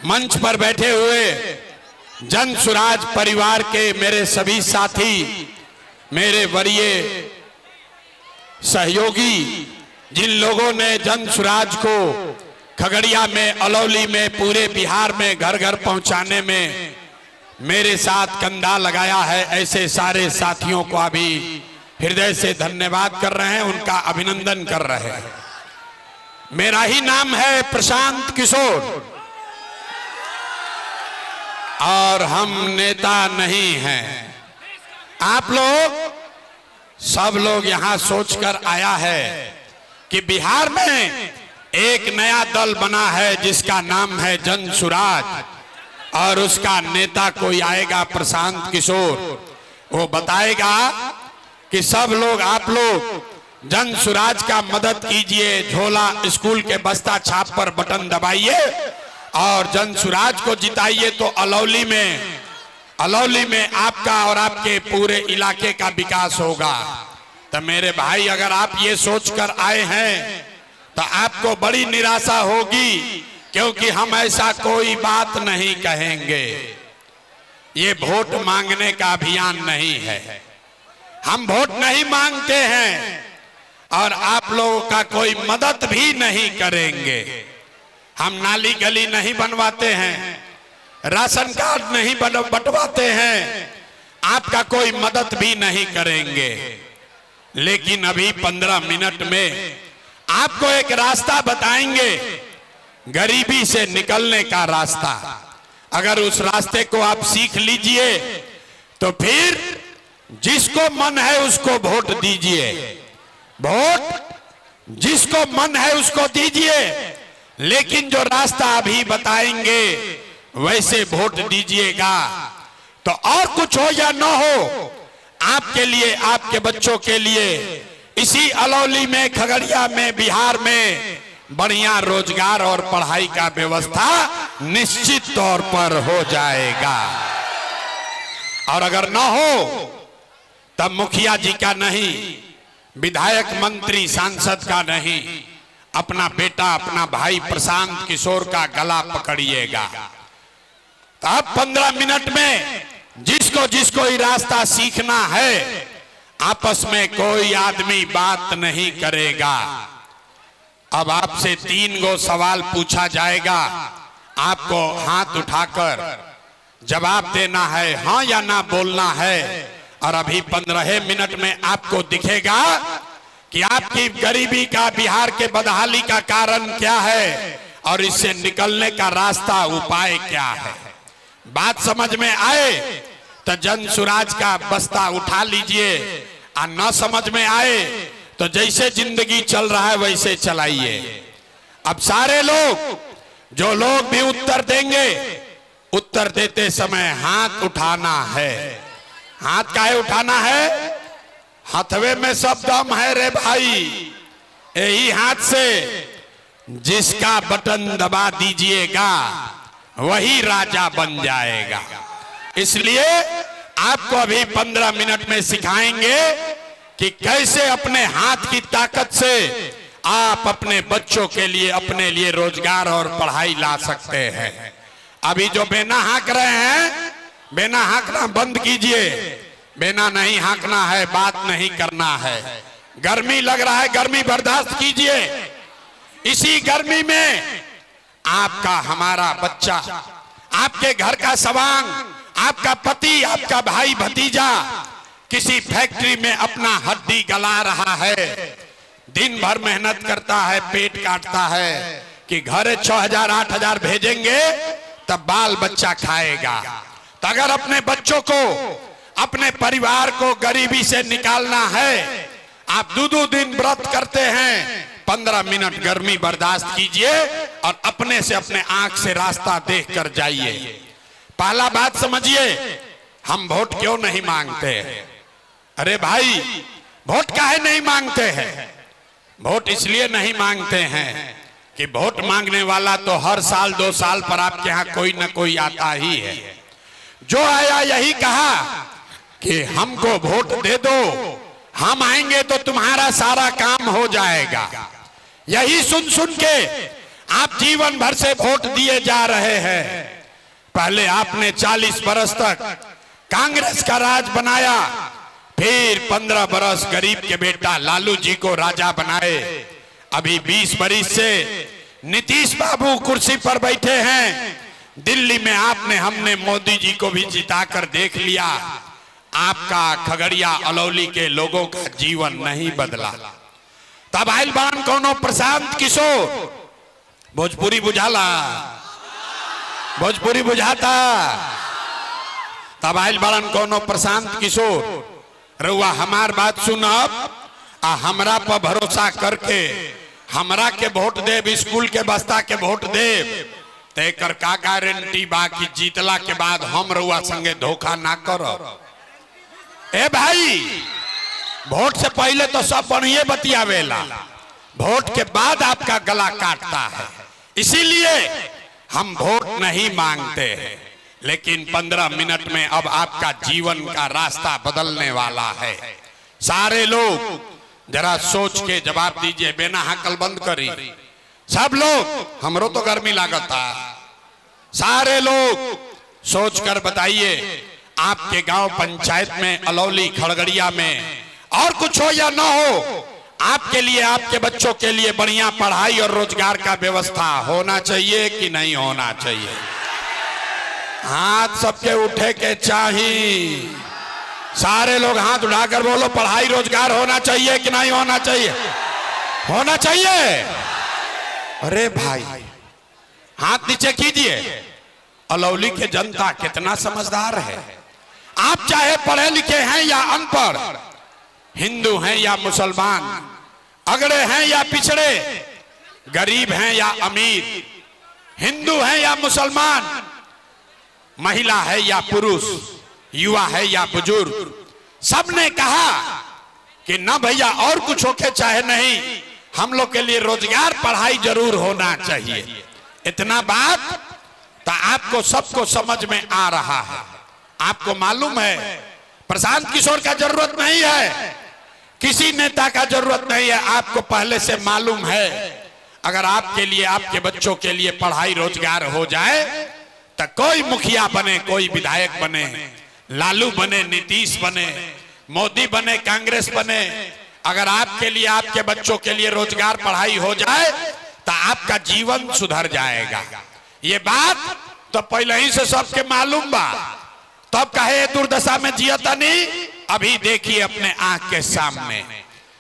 मंच पर बैठे हुए जन सुराज परिवार के मेरे सभी साथी, मेरे वरीय सहयोगी, जिन लोगों ने जन सुराज को खगड़िया में, अलौली में, पूरे बिहार में घर घर पहुंचाने में मेरे साथ कंधा लगाया है, ऐसे सारे साथियों को अभी हृदय से धन्यवाद कर रहे हैं, उनका अभिनंदन कर रहे हैं। मेरा ही नाम है प्रशांत किशोर और हम नेता नहीं हैं। आप लोग सब लोग यहां सोचकर आया है कि बिहार में एक नया दल बना है जिसका नाम है जन सुराज, और उसका नेता कोई आएगा प्रशांत किशोर। वो बताएगा कि सब लोग, आप लोग जन सुराज का मदद कीजिए, झोला स्कूल के बस्ता छाप पर बटन दबाइए और जन सुराज को जिताइए तो अलौली में आपका और आपके पूरे इलाके का विकास होगा। तो मेरे भाई, अगर आप ये सोचकर आए हैं तो आपको बड़ी निराशा होगी, क्योंकि हम ऐसा कोई बात नहीं कहेंगे। ये वोट मांगने का अभियान नहीं है, हम वोट नहीं मांगते हैं और आप लोगों का कोई मदद भी नहीं करेंगे। हम नाली गली नहीं बनवाते हैं, राशन कार्ड नहीं बंटवाते हैं, आपका कोई मदद भी नहीं करेंगे। लेकिन अभी 15 मिनट में आपको एक रास्ता बताएंगे, गरीबी से निकलने का रास्ता। अगर उस रास्ते को आप सीख लीजिए तो फिर जिसको मन है उसको वोट दीजिए, वोट जिसको मन है उसको दीजिए, लेकिन जो रास्ता अभी बताएंगे वैसे वोट दीजिएगा। तो और कुछ हो या न हो, आपके लिए, आपके बच्चों के लिए इसी अलौली में, खगड़िया में, बिहार में बढ़िया रोजगार और पढ़ाई का व्यवस्था निश्चित तौर पर हो जाएगा। और अगर न हो तब मुखिया जी का नहीं, विधायक, मंत्री, सांसद का नहीं, अपना बेटा, अपना भाई प्रशांत किशोर का गला पकड़िएगा। तो अब 15 मिनट में जिसको जिसको ये रास्ता सीखना है, आपस में कोई आदमी बात नहीं करेगा। अब आपसे 3 गो सवाल पूछा जाएगा, आपको हाथ उठाकर जवाब देना है, हाँ या ना बोलना है। और अभी 15 मिनट में आपको दिखेगा कि आपकी गरीबी का, बिहार के बदहाली का कारण क्या है और इससे निकलने का रास्ता, उपाय क्या है। बात समझ में आए तो जन सुराज का बस्ता उठा लीजिए, और न समझ में आए तो जैसे जिंदगी चल रहा है वैसे चलाइए। अब सारे लोग, जो लोग भी उत्तर देंगे, उत्तर देते समय हाथ उठाना है। हाथ काहे उठाना है? हथवे में सब दम है रे भाई। यही हाथ से जिसका बटन दबा दीजिएगा वही राजा बन जाएगा। इसलिए आपको अभी 15 मिनट में सिखाएंगे कि कैसे अपने हाथ की ताकत से आप अपने बच्चों के लिए, अपने लिए रोजगार और पढ़ाई ला सकते हैं। अभी जो बेना हाँक रहे हैं, बेना हाँकना बंद कीजिए। बेना नहीं हाँकना है, बात नहीं करना है। गर्मी लग रहा है, गर्मी बर्दाश्त कीजिए। इसी गर्मी में आपका, हमारा बच्चा, आपके घर का सवांग, आपका पति, आपका भाई भतीजा किसी फैक्ट्री में अपना हड्डी गला रहा है, दिन भर मेहनत करता है, पेट काटता है कि घरे 6,000 8,000 भेजेंगे तब बाल बच्चा खाएगा। तो अगर अपने बच्चों को, अपने परिवार को गरीबी से निकालना है, आप 2 दिन व्रत करते हैं, 15 मिनट गर्मी बर्दाश्त कीजिए और अपने से, अपने आंख से रास्ता देख कर जाइए। पहला बात समझिए, हम वोट क्यों नहीं मांगते? अरे भाई, वोट काहे नहीं मांगते हैं? वोट इसलिए नहीं मांगते हैं कि वोट मांगने वाला तो हर साल 2 साल पर आपके यहाँ कोई ना कोई आता ही है। जो आया यही कहा कि हमको वोट दे दो, हम आएंगे तो तुम्हारा सारा काम हो जाएगा। यही सुन सुन के आप जीवन भर से वोट दिए जा रहे हैं। पहले आपने 40 बरस तक कांग्रेस का राज बनाया, फिर 15 बरस गरीब के बेटा लालू जी को राजा बनाए। अभी 20 बरस से नीतीश बाबू कुर्सी पर बैठे हैं। दिल्ली में आपने हमने मोदी जी को भी जिताकर देख लिया। आपका खगड़िया अलौली के लोगों का जीवन नहीं बदला। तब आइल बान कोनो प्रशांत किशोर, भोजपुरी बुझाला, भोजपुरी बुझाता। तब आइल बान कोनो प्रशांत किशोर, रउआ हमार बात सुनब आ हमरा पर भरोसा करके हमरा के वोट देव, स्कूल के बस्ता के वोट देव, तेकर का गारंटी बा कि जीतला के बाद हम रउआ संगे धोखा ना करब। ए भाई, वोट से पहले तो सब बढ़िया बतियावेला, वोट के बाद आपका गला काटता है। इसीलिए हम वोट नहीं मांगते हैं, लेकिन 15 मिनट में अब आपका जीवन का रास्ता बदलने वाला है। सारे लोग जरा सोच के जवाब दीजिए, बिना हकल बंद करी। सब लोग, हमरो तो गर्मी लागता, सारे लोग सोच कर बताइए, आपके गांव पंचायत में, अलौली, खड़गड़िया में और कुछ हो या ना हो, आपके लिए, आपके बच्चों के लिए बढ़िया पढ़ाई और रोजगार का व्यवस्था होना चाहिए कि नहीं होना चाहिए? हाथ सबके उठे के चाहिए। सारे लोग हाथ उठाकर बोलो, पढ़ाई रोजगार होना चाहिए कि नहीं होना चाहिए? होना चाहिए। अरे भाई, हाथ नीचे कीजिए। अलौली के जनता कितना समझदार है। आप चाहे पढ़े लिखे हैं या अनपढ़, हिंदू हैं या मुसलमान, अगड़े हैं या पिछड़े, गरीब हैं या अमीर, हिंदू हैं या मुसलमान, महिला है या पुरुष, युवा है या बुजुर्ग, सबने कहा कि न भैया और कुछ होके चाहे नहीं, हम लोग के लिए रोजगार, पढ़ाई जरूर होना चाहिए। इतना बात तो आपको सबको समझ में आ रहा है। आपको मालूम है, प्रशांत किशोर का जरूरत नहीं है, किसी नेता का जरूरत नहीं है। आपको पहले से मालूम है, अगर आपके लिए, आपके बच्चों के लिए पढ़ाई रोजगार हो जाए तो कोई मुखिया बने, कोई विधायक बने, लालू बने, नीतीश बने, मोदी बने, कांग्रेस बने, अगर आपके लिए, आपके बच्चों के लिए रोजगार, पढ़ाई हो जाए तो आपका जीवन सुधर जाएगा। ये बात तो पहले ही से सबके मालूम बा, तब कहे दुर्दशा में जियता नहीं। अभी देखिए अपने आंख के सामने।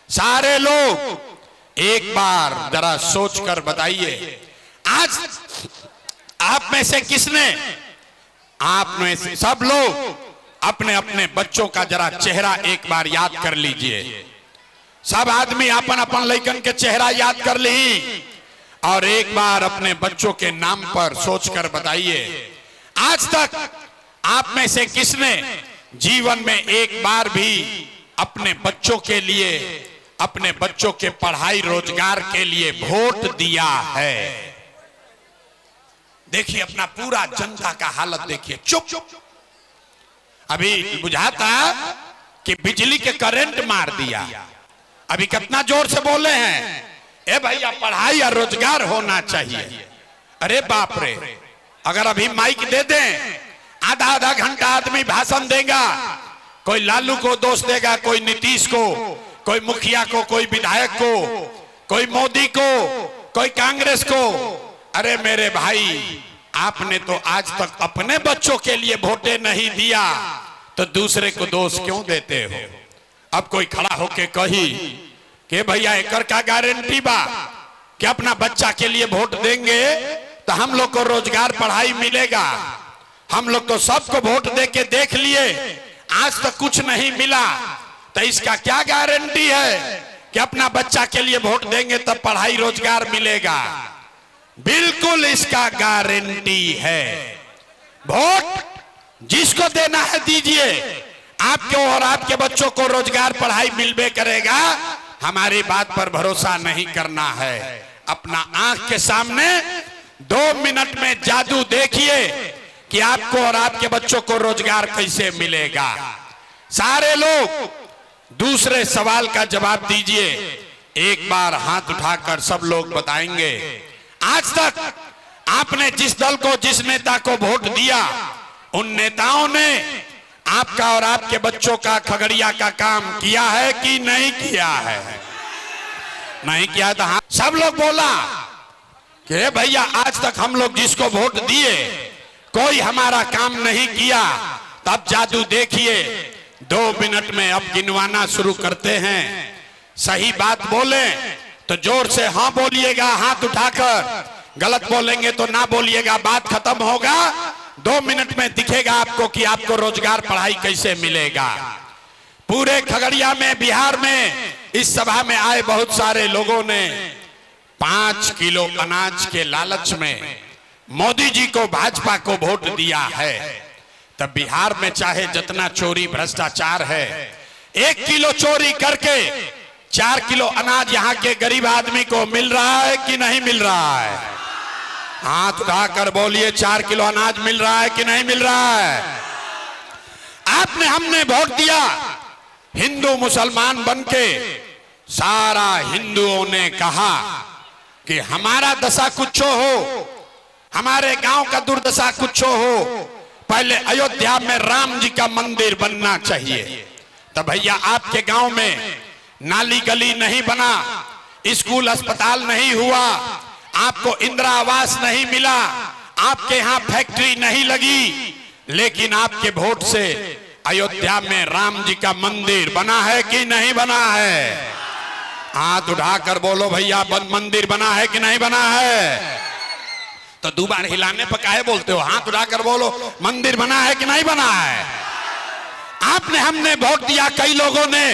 सारे लोग एक बार जरा सोचकर बताइए, आज आप में से किसने, आप में से सब लोग अपने अपने बच्चों का जरा चेहरा एक बार याद कर लीजिए। सब आदमी अपन अपन लइकन के चेहरा याद कर ली और एक बार अपने बच्चों के नाम पर सोचकर बताइए, आज तक आप में से किसने जीवन में एक बार भी अपने बच्चों के लिए, अपने बच्चों के पढ़ाई रोजगार के लिए वोट दिया है? देखिए अपना पूरा जनता का हालत देखिए। चुप। अभी बुझाता कि बिजली के करंट मार दिया। अभी कितना जोर से बोले हैं, ए भैया पढ़ाई और रोजगार होना चाहिए। अरे बाप रे, अगर अभी माइक दे दें, आधा आधा घंटा आदमी भाषण देगा, कोई लालू को दोष देगा, कोई नीतीश को, कोई मुखिया को, कोई विधायक को, कोई मोदी को, कोई कांग्रेस को। अरे मेरे भाई, आपने तो आज तक अपने बच्चों के लिए वोटे नहीं दिया, तो दूसरे को दोष क्यों देते हो? अब कोई खड़ा होके कही कि भैया एकर का गारंटी बा कि अपना बच्चा के लिए वोट देंगे तो हम लोग को रोजगार, पढ़ाई मिलेगा। हम लोग तो सबको वोट दे के देख लिए, आज तक कुछ नहीं मिला, तो इसका क्या गारंटी है कि अपना बच्चा के लिए वोट देंगे तब पढ़ाई रोजगार मिलेगा? बिल्कुल इसका गारंटी है। वोट जिसको देना है दीजिए, आपको और आपके बच्चों को रोजगार, पढ़ाई मिलबे करेगा। हमारी बात पर भरोसा नहीं करना है। अपना आंख के सामने 2 मिनट में जादू देखिए कि आपको और आपके बच्चों को रोजगार कैसे मिलेगा। सारे लोग दूसरे सवाल का जवाब दीजिए। एक बार हाथ उठाकर सब लोग बताएंगे, आज तक आपने जिस दल को, जिस नेता को वोट दिया, उन नेताओं ने आपका और आपके बच्चों का, खगड़िया का काम किया है कि नहीं किया है? नहीं किया था। हाँ, सब लोग बोला कि भैया आज तक हम लोग जिसको वोट दिए कोई हमारा काम नहीं किया। तब जादू देखिए, 2 मिनट में अब गिनवाना शुरू करते हैं। सही बात बोले तो जोर से हाँ बोलिएगा, हाथ उठाकर। गलत बोलेंगे तो ना बोलिएगा, बात खत्म होगा। 2 मिनट में दिखेगा आपको कि आपको रोजगार, पढ़ाई कैसे मिलेगा। पूरे खगड़िया में, बिहार में इस सभा में आए बहुत सारे लोगों ने 5 किलो अनाज के लालच में मोदी जी को, भाजपा को वोट दिया है। तब बिहार में चाहे जितना चोरी भ्रष्टाचार है, 1 किलो चोरी करके 4 किलो अनाज यहाँ के गरीब आदमी को मिल रहा है कि नहीं मिल रहा है? हाथ उठाकर बोलिए, 4 किलो अनाज मिल रहा है कि नहीं मिल रहा है? आपने, हमने वोट दिया हिंदू मुसलमान बनके। सारा हिंदुओं ने कहा कि हमारा दशा कुछो हो, हमारे गांव का दुर्दशा कुछो हो, पहले अयोध्या में राम जी का मंदिर बनना चाहिए। तो भैया आपके गांव में नाली गली नहीं बना, स्कूल अस्पताल नहीं हुआ, आपको इंदिरा आवास नहीं मिला, आपके यहाँ फैक्ट्री नहीं लगी, लेकिन आपके वोट से अयोध्या में राम जी का मंदिर बना है कि नहीं बना है? हाथ उठाकर बोलो भैया, मंदिर बना है कि नहीं बना है? तो 2 बार हिलाने पर काहे बोलते हो? हाथ उठाकर बोलो, मंदिर बना है कि नहीं बना है? आपने, हमने वोट दिया कई लोगों ने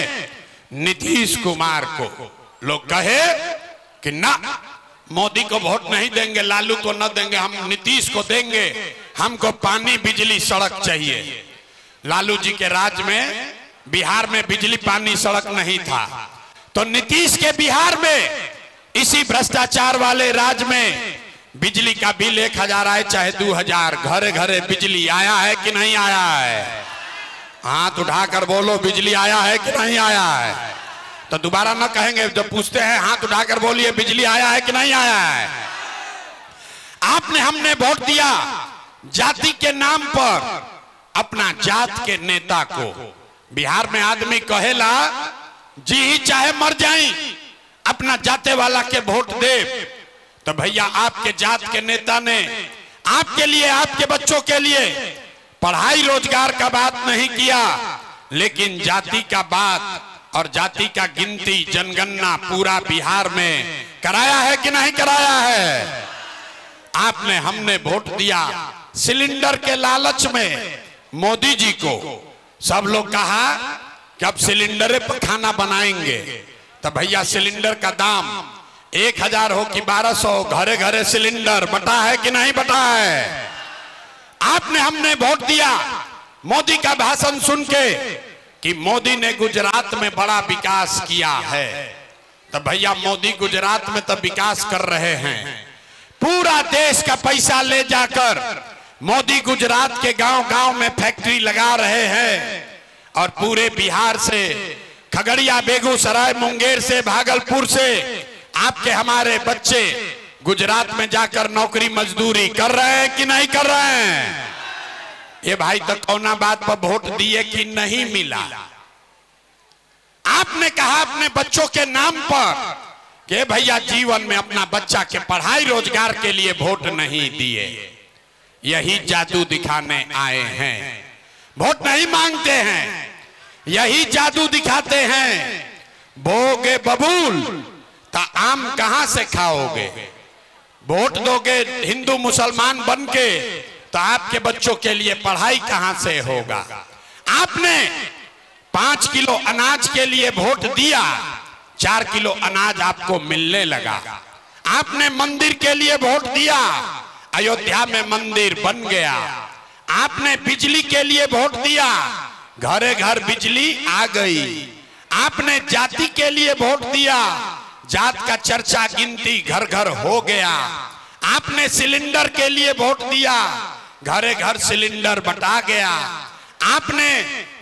नीतीश कुमार को। लोग कहे कि ना, मोदी को वोट नहीं देंगे, लालू को न देंगे, हम नीतीश को देंगे, हमको पानी, बिजली, सड़क चाहिए। लालू जी के राज में बिहार में बिजली, पानी, सड़क नहीं था, तो नीतीश के बिहार में, इसी भ्रष्टाचार वाले राज में बिजली का बिल 1000 आए चाहे 2000, घरे घरे बिजली आया है कि नहीं आया है? हाथ उठाकर बोलो, बिजली आया है कि नहीं आया है? तो दोबारा ना कहेंगे, जब पूछते हैं हाथ उठाकर बोलिए, बिजली आया है कि नहीं आया है? आपने, हमने वोट दिया जाति के नाम पर अपना जात के नेता को। बिहार में आदमी कहेला जी ही चाहे मर जाए, अपना जाते वाला के वोट दे। तो भैया आपके जात के नेता ने आपके लिए, आपके बच्चों के लिए पढ़ाई, रोजगार का बात नहीं किया, लेकिन जाति का बात और जाति का गिनती, जनगणना पूरा बिहार में कराया है कि नहीं कराया है? आपने, हमने वोट दिया सिलेंडर के लालच में मोदी जी को। सब लोग कहा कि अब सिलेंडर पर खाना बनाएंगे। तो भैया सिलेंडर का दाम 1000 हो कि 1200, घरे घरे सिलेंडर बटा है कि नहीं बटा है? आपने, हमने वोट दिया मोदी का भाषण सुन के कि मोदी ने गुजरात में बड़ा विकास किया है। तो भैया मोदी गुजरात में तो विकास कर रहे हैं, पूरा देश का पैसा ले जाकर मोदी गुजरात के गांव गांव में फैक्ट्री लगा रहे हैं, और पूरे बिहार से, खगड़िया, बेगूसराय, मुंगेर से, भागलपुर से आपके, हमारे बच्चे गुजरात में जाकर नौकरी मजदूरी कर रहे हैं कि नहीं कर रहे हैं? ये भाई तो कौना बात पर वोट दिए कि नहीं मिला? आपने कहा अपने बच्चों के नाम पर कि भैया जीवन में अपना बच्चा के पढ़ाई, रोजगार के लिए वोट नहीं दिए। यही जादू दिखाने आए हैं, वोट नहीं मांगते हैं, यही जादू दिखाते हैं। बोगे बबूल तो आम कहां से खाओगे? वोट दोगे हिंदू मुसलमान बनके तो आपके बच्चों के लिए पढ़ाई कहां से होगा? आपने 5 किलो अनाज के लिए वोट दिया, 4 किलो अनाज आपको मिलने लगा। आपने मंदिर के लिए वोट दिया, अयोध्या में मंदिर बन गया। आपने बिजली के लिए वोट दिया, घरे घर बिजली आ गई। आपने जाति के लिए वोट दिया, जात का चर्चा, गिनती घर घर हो गया। आपने सिलेंडर के लिए वोट दिया, घरे घर सिलेंडर बटा गया। आपने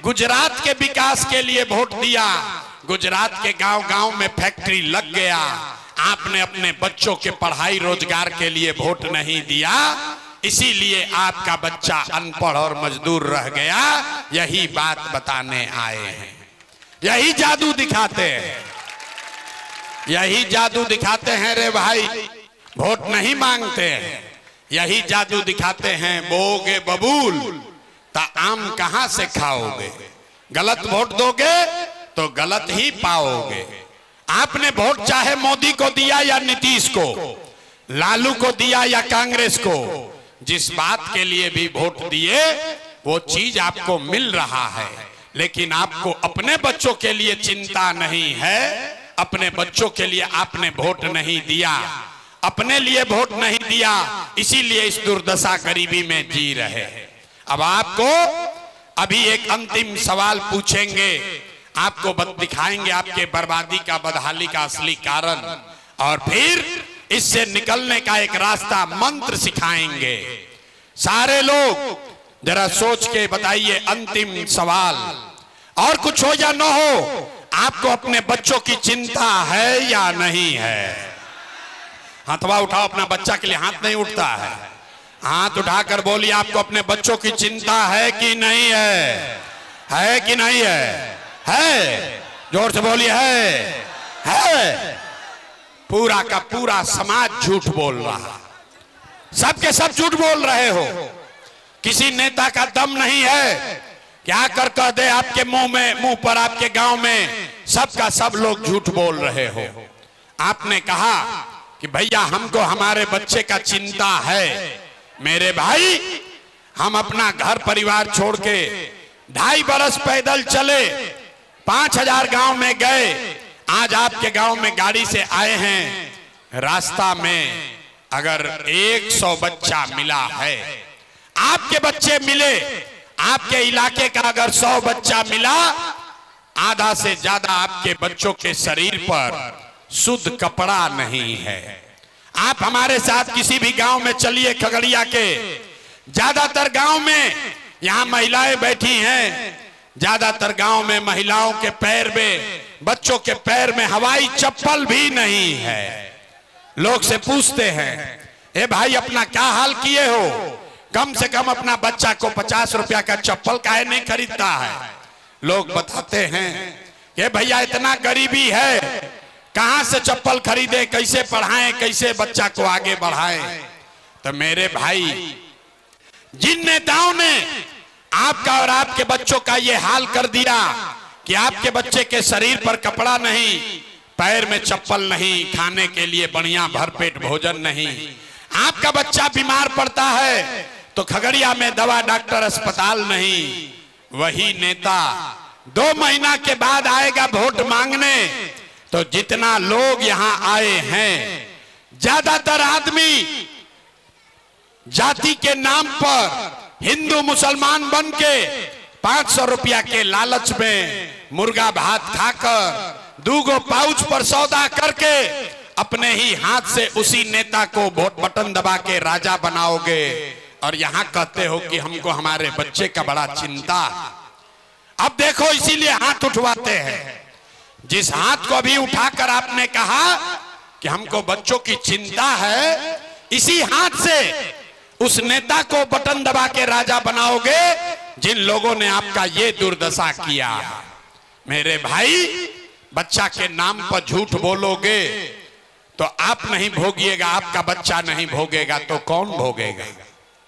गुजरात के विकास के लिए वोट दिया, गुजरात के गांव गांव में फैक्ट्री लग गया। आपने अपने बच्चों के पढ़ाई रोजगार के लिए वोट नहीं दिया, इसीलिए आपका बच्चा अनपढ़ और मजदूर रह गया। यही बात बताने आए हैं, यही जादू दिखाते हैं, यही जादू दिखाते हैं। रे भाई, वोट नहीं मांगते हैं, यही जादू दिखाते हैं। बोगे बबूल ता आम कहां से खाओगे, गलत वोट दोगे तो गलत ही पाओगे। आपने वोट चाहे मोदी को दिया या नीतीश को, लालू को दिया या कांग्रेस को, जिस बात के लिए भी वोट दिए वो चीज आपको मिल रहा है, लेकिन आपको अपने बच्चों के लिए चिंता नहीं है। अपने बच्चों के लिए आपने वोट नहीं दिया, अपने लिए वोट नहीं दिया, इसीलिए इस दुर्दशा गरीबी में जी रहे हैं। अब आपको अभी एक अंतिम सवाल पूछेंगे, आपको दिखाएंगे आपके बर्बादी का, बदहाली का असली कारण, और फिर इससे निकलने का एक रास्ता, मंत्र सिखाएंगे। सारे लोग जरा सोच के बताइए, अंतिम सवाल, और कुछ हो या न हो, आपको अपने बच्चों की चिंता है या नहीं है? हाथवा उठाओ, अपना बच्चा के लिए हाथ नहीं उठता है, हाथ उठाकर बोलिए, आपको अपने बच्चों की चिंता है कि नहीं है? है कि नहीं है? है, जोर से बोलिए, है। पूरा का पूरा समाज झूठ बोल रहा, सबके सब झूठ बोल रहे हो। किसी नेता का दम नहीं है क्या कर कह दे आपके मुंह पर, आपके गांव में सबका सब लोग झूठ बोल रहे हो। आपने कहा कि भैया हमको हमारे बच्चे का चिंता है। मेरे भाई, हम अपना घर परिवार छोड़ के 2.5 बरस पैदल चले, 5000 गांव में गए, आज आपके गांव में गाड़ी से आए हैं। रास्ता में अगर 100 बच्चा मिला है, आपके बच्चे मिले, आपके इलाके का अगर 100 बच्चा मिला, आधा से ज्यादा आपके बच्चों के शरीर पर शुद्ध कपड़ा नहीं है। आप हमारे साथ किसी भी गांव में चलिए, खगड़िया के ज्यादातर गांव में, यहां महिलाएं बैठी हैं, ज्यादातर गांव में महिलाओं के पैर में, बच्चों के पैर में हवाई चप्पल भी नहीं है। लोग से पूछते हैं, ए भाई अपना क्या हाल किए हो, कम से कम अपना बच्चा को 50 रुपया का चप्पल काहे नहीं खरीदता है? लोग बताते हैं कि भैया इतना गरीबी है, कहां से चप्पल खरीदे, कैसे पढ़ाएं, कैसे बच्चा को आगे बढ़ाएं। तो मेरे भाई, जिन नेताओं ने आपका और आपके बच्चों का ये हाल कर दिया कि आपके बच्चे के शरीर पर कपड़ा नहीं, पैर में चप्पल नहीं, खाने के लिए बढ़िया भरपेट भोजन नहीं, आपका बच्चा बीमार पड़ता है तो खगड़िया में दवा, डॉक्टर, अस्पताल नहीं, वही नेता 2 महीना के बाद आएगा वोट मांगने। तो जितना लोग यहां आए हैं, ज्यादातर आदमी जाति के नाम पर हिंदू मुसलमान बन के 500 रुपया के लालच में मुर्गा भात खाकर 2 पाउच पर सौदा करके अपने ही हाथ से उसी नेता को वोट बटन दबा के राजा बनाओगे, और यहां कहते हो कि हमको हमारे बच्चे का बड़ा चिंता। अब देखो, इसीलिए हाथ उठवाते हैं। जिस हाथ को अभी उठाकर आपने कहा कि हमको बच्चों की चिंता है, इसी हाथ से उस नेता को बटन दबा के राजा बनाओगे जिन लोगों ने आपका ये दुर्दशा किया। मेरे भाई, बच्चा के नाम पर झूठ बोलोगे तो आप नहीं भोगिएगा, आपका बच्चा नहीं भोगेगा तो कौन भोगेगा?